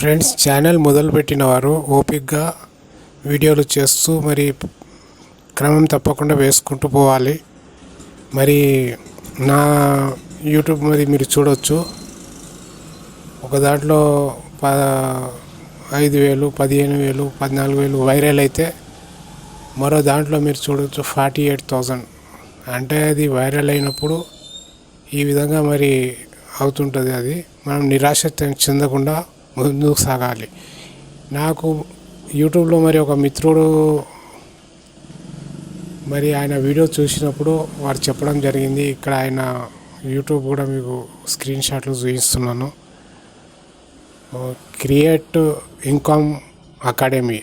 Friends, channel మొదలుపెట్టిన వారు ఓపికగా వీడియోలు చేస్తూ మరి క్రమం తప్పకుండా వేసుకుంటూ పోవాలి. మరి నా యూట్యూబ్ మరి మీరు చూడవచ్చు. ఒక దాంట్లో 5,000, 15,000, 14,000 వైరల్ అయితే మరో దాంట్లో మీరు చూడవచ్చు 48,000. అంటే అది వైరల్ అయినప్పుడు ఈ విధంగా మరి అవుతుంటుంది. అది మనం నిరాశ చెందకుండా ముందుకు సాగాలి. నాకు యూట్యూబ్లో మరి ఒక మిత్రుడు మరి ఆయన వీడియో చూసినప్పుడు వారు చెప్పడం జరిగింది. ఇక్కడ ఆయన యూట్యూబ్ కూడా మీకు స్క్రీన్ షాట్లు చూపిస్తున్నాను. క్రియేట్ ఇన్కమ్ అకాడమీ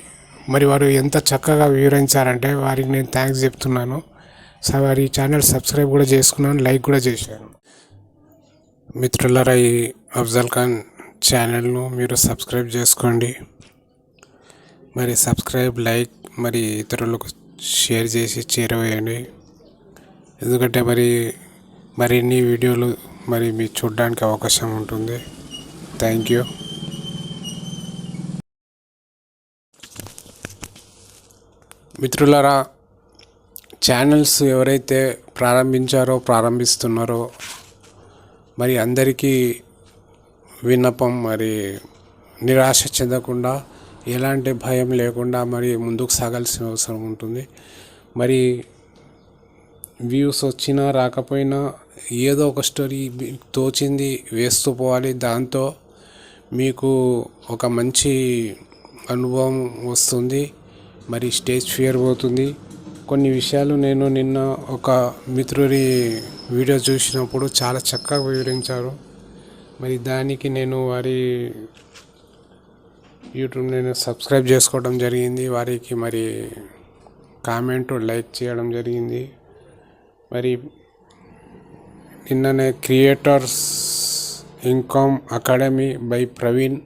మరి వారు ఎంత చక్కగా వివరించారంటే వారికి నేను థ్యాంక్స్ చెప్తున్నాను. వారి ఛానల్ సబ్స్క్రైబ్ కూడా చేసుకున్నాను, లైక్ కూడా చేశాను. మిత్రులారా, ఈ అఫ్జల్ ఖాన్ ఛానల్ను మీరు సబ్స్క్రైబ్ చేసుకోండి. మరి సబ్స్క్రైబ్, లైక్ మరి ఇతరులకు షేర్ చేసి చేరవేయండి. ఎందుకంటే మరిన్ని వీడియోలు మరి మీరు చూడడానికి అవకాశం ఉంటుంది. Thank you. మిత్రులారా, ఛానల్స్ ఎవరైతే ప్రారంభిస్తున్నారో మరి అందరికీ విన్నపం, మరి నిరాశ చెందకుండా ఎలాంటి భయం లేకుండా మరి ముందుకు సాగాల్సిన అవసరం ఉంటుంది. మరి వ్యూస్ వచ్చినా రాకపోయినా ఏదో ఒక స్టోరీ తోచింది వేస్తూ పోవాలి. దాంతో మీకు ఒక మంచి అనుభవం వస్తుంది. మరి స్టేజ్ ఫియర్ పోతుంది. కొన్ని విషయాలు నేను నిన్న ఒక మిత్రుడి వీడియో చూసినప్పుడు చాలా చక్కగా వివరించారు. మరి దానికి నేను వారి యూట్యూబ్ నేను సబ్స్క్రైబ్ చేసుకోవడం జరిగింది. వారికి మరి కామెంట్, లైక్ చేయడం జరిగింది. మరి నిన్ననే creators income academy by Praveen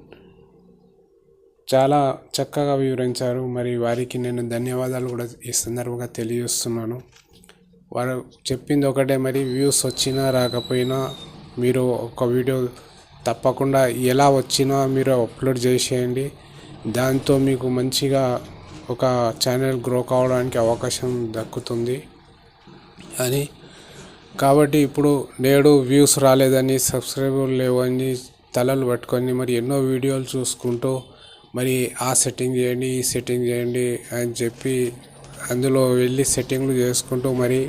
చాలా చక్కగా వివరించారు. మరి వారికి నేను ధన్యవాదాలు కూడా ఈ సందర్భంగా తెలియజేస్తున్నాను. వారు చెప్పింది ఒకటే, మరి వ్యూస్ వచ్చినా రాకపోయినా మీరు ఒక వీడియో తప్పకుండా ఎలా వచ్చినా మీరు అప్లోడ్ చేసేయండి. దాంతో మీకు మంచిగా ఒక ఛానల్ గ్రో కావడానికి అవకాశం దక్కుతుంది అని. కాబట్టి ఇప్పుడు నేడు వ్యూస్ రాలేదని, సబ్స్క్రైబర్లు లేవని తలలు పట్టుకొని మరి ఎన్నో వీడియోలు చూసుకుంటూ మరి ఆ సెట్టింగ్ చేయండి, ఈ సెట్టింగ్ చేయండి అని చెప్పి అందులో వెళ్ళి సెట్టింగ్లు చేసుకుంటూ మరి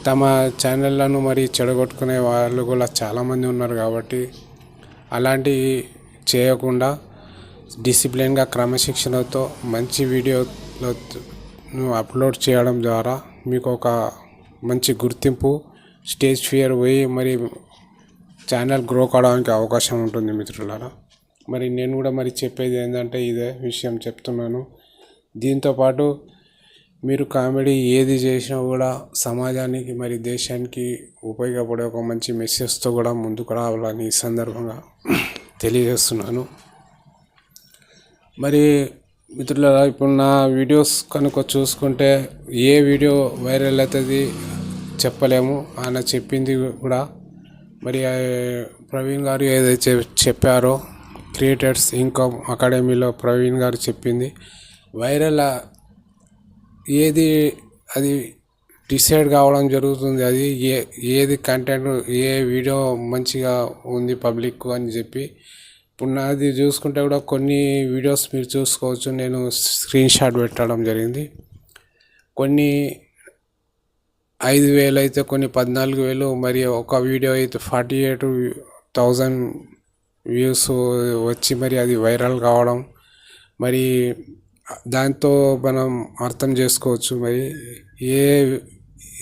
తమ ఛానళ్ళను మరి చెడగొట్టుకునే వాళ్ళు కూడా చాలామంది ఉన్నారు. కాబట్టి అలాంటివి చేయకుండా డిసిప్లిన్గా, క్రమశిక్షణతో మంచి వీడియోలను అప్లోడ్ చేయడం ద్వారా మీకు ఒక మంచి గుర్తింపు, స్టేజ్ ఫియర్ పోయి మరి ఛానల్ గ్రో కావడానికి అవకాశం ఉంటుంది. మిత్రులారా, మరి నేను కూడా మరి చెప్పేది ఏంటంటే ఇదే విషయం చెప్తున్నాను. దీంతోపాటు మీరు కామెడీ ఏది చేసినా కూడా సమాజానికి మరి దేశానికి ఉపయోగపడే ఒక మంచి మెసేజ్తో కూడా ముందుకు రావాలని ఈ సందర్భంగా తెలియజేస్తున్నాను. మరి మిత్రులారా, ఇప్పుడు నా వీడియోస్ కనుక చూసుకుంటే ఏ వీడియో వైరల్ అవుతుంది చెప్పలేము. ఆయన చెప్పింది కూడా మరి ప్రవీణ్ గారు ఏదైతే చెప్పారో క్రియేటర్స్ ఇన్కమ్ అకాడమీలో ప్రవీణ్ గారు చెప్పింది వైరల్ ఏది అది డిసైడ్ కావడం జరుగుతుంది. అది ఏది కంటెంట్, ఏ వీడియో మంచిగా ఉంది పబ్లిక్ అని చెప్పి. ఇప్పుడు నాది చూసుకుంటే కూడా కొన్ని వీడియోస్ మీరు చూసుకోవచ్చు. నేను స్క్రీన్ షాట్ పెట్టడం జరిగింది. కొన్ని 5,000 అయితే, కొన్ని 14,000, మరి ఒక వీడియో అయితే 48,000 వ్యూస్ వచ్చి మరి అది వైరల్ కావడం. మరి దాంతో మనం అర్థం చేసుకోవచ్చు మరి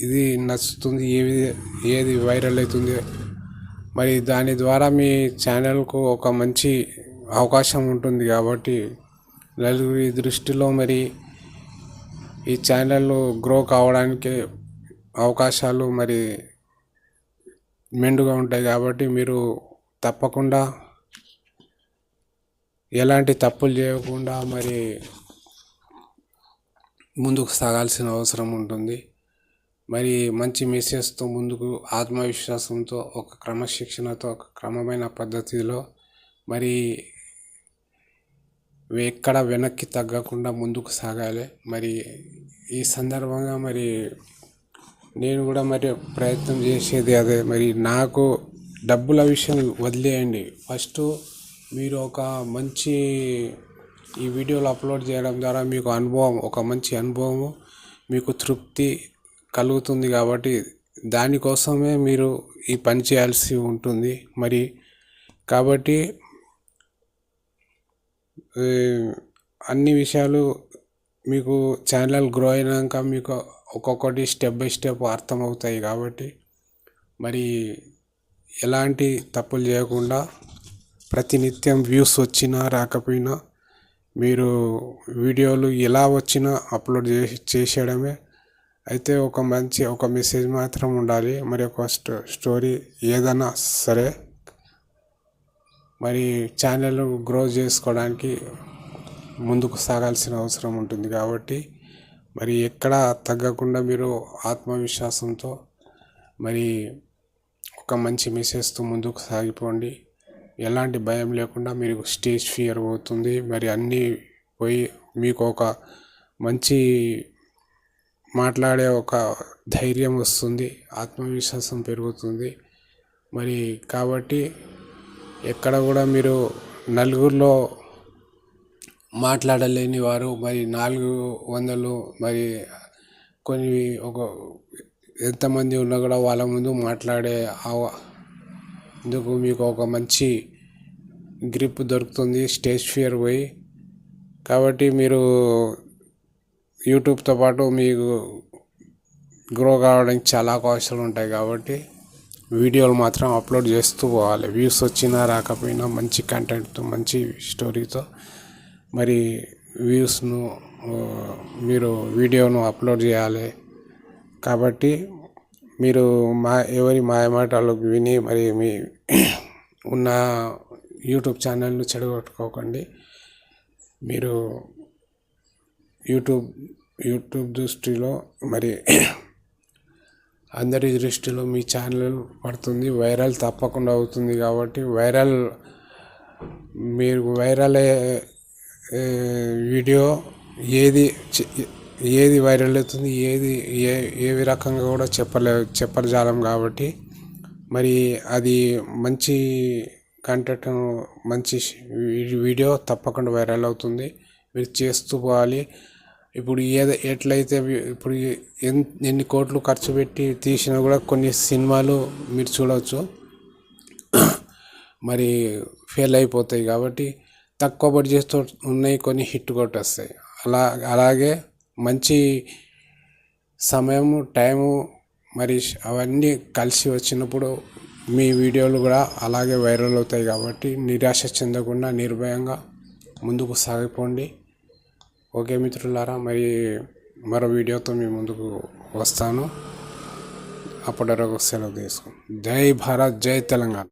ఇది నచ్చుతుంది, ఏది వైరల్ అవుతుంది. మరి దాని ద్వారా మీ ఛానల్కు ఒక మంచి అవకాశం ఉంటుంది. కాబట్టి నలుగురి దృష్టిలో మరి ఈ ఛానల్ గ్రో కావడానికి అవకాశాలు మరి మెండుగా ఉంటాయి. కాబట్టి మీరు తప్పకుండా ఎలాంటి తప్పులు చేయకుండా మరి ముందుకు సాగాల్సిన అవసరం ఉంటుంది. మరి మంచి మెసేజ్తో ముందుకు, ఆత్మవిశ్వాసంతో, ఒక క్రమశిక్షణతో, ఒక క్రమమైన పద్ధతిలో మరి ఎక్కడ వెనక్కి తగ్గకుండా ముందుకు సాగాలి. మరి ఈ సందర్భంగా మరి నేను కూడా మరి ప్రయత్నం చేసేది అదే. మరి నాకు డబ్బుల విషయం వదిలేయండి, ఫస్ట్ మీరు ఒక మంచి ఈ వీడియోలు అప్లోడ్ చేయడం ద్వారా మీకు అనుభవం, ఒక మంచి అనుభవము, మీకు తృప్తి కలుగుతుంది. కాబట్టి దానికోసమే మీరు ఈ పని చేయాల్సి ఉంటుంది. మరి కాబట్టి అన్ని విషయాలు మీకు ఛానల్ గ్రో అయినాక మీకు ఒక్కొక్కటి స్టెప్ బై స్టెప్ అర్థమవుతాయి. కాబట్టి మరి ఎలాంటి తప్పులు చేయకుండా ప్రతినిత్యం వ్యూస్ వచ్చినా రాకపోయినా మీరు వీడియోలు ఎలా వచ్చినా అప్లోడ్ చేసేయడమే. అయితే ఒక మెసేజ్ మాత్రం ఉండాలి. మరి ఒక స్టోరీ ఏదైనా సరే మరి ఛానల్ గ్రో చేసుకోవడానికి ముందుకు సాగాల్సిన అవసరం ఉంటుంది. కాబట్టి మరి ఎక్కడ తగ్గకుండా మీరు ఆత్మవిశ్వాసంతో మరి ఒక మంచి మెసేజ్తో ముందుకు సాగిపోండి. ఎలాంటి భయం లేకుండా మీరు స్టేజ్ ఫియర్ పోతుంది. మరి అన్నీ పోయి మీకు ఒక మంచి మాట్లాడే ఒక ధైర్యం వస్తుంది, ఆత్మవిశ్వాసం పెరుగుతుంది. మరి కాబట్టి ఎక్కడ కూడా మీరు నలుగురిలో మాట్లాడలేని వారు మరి 400 మరి కొన్ని ఎంతమంది ఉన్నా కూడా వాళ్ళ ముందు మాట్లాడే ఇందుకు మీకు ఒక మంచి గ్రిప్ దొరుకుతుంది, స్టేజ్ ఫియర్ పోయి. కాబట్టి మీరు యూట్యూబ్తో పాటు మీకు గ్రో కావడానికి చాలా అవకాశాలు ఉంటాయి. కాబట్టి వీడియోలు మాత్రం అప్లోడ్ చేస్తూ పోవాలి. వ్యూస్ వచ్చినా రాకపోయినా మంచి కంటెంట్తో, మంచి స్టోరీతో మరి వ్యూస్ను మీరు వీడియోను అప్లోడ్ చేయాలి. కాబట్టి మీరు ఎవరి మాయమాటలు విని మరి మీ ఉన్న యూట్యూబ్ ఛానల్ను చెడగొట్టుకోకండి. మీరు యూట్యూబ్ దృష్టిలో మరి అందరి దృష్టిలో మీ ఛానల్ పడుతుంది, వైరల్ తప్పకుండా అవుతుంది. కాబట్టి మీరు వైరల్ వీడియో ఏది వైరల్ అవుతుంది, ఏ రకంగా కూడా చెప్పజాలం. కాబట్టి మరి అది మంచి కంటెంట్, మంచి వీడియో తప్పకుండా వైరల్ అవుతుంది. మీరు చేస్తూ పోవాలి. ఇప్పుడు ఎట్లయితే ఇప్పుడు ఎన్ని కోట్లు ఖర్చు పెట్టి తీసినా కూడా కొన్ని సినిమాలు మీరు చూడవచ్చు మరి ఫెయిల్ అయిపోతాయి. కాబట్టి తక్కువ బడ్జెట్తో ఉన్నాయి, కొన్ని హిట్ కొట్టేస్తాయి. అలాగే మంచి సమయము, టైము మరి అవన్నీ కలిసి వచ్చినప్పుడు మీ వీడియోలు కూడా అలాగే వైరల్ అవుతాయి. కాబట్టి నిరాశ చెందకుండా నిర్భయంగా ముందుకు సాగిపోండి. ఓకే మిత్రులారా, మరి మరో వీడియోతో మీ ముందుకు వస్తాను. అప్పటి వరకు సెలవు తీసుకోండి. జై భారత్, జై తెలంగాణ.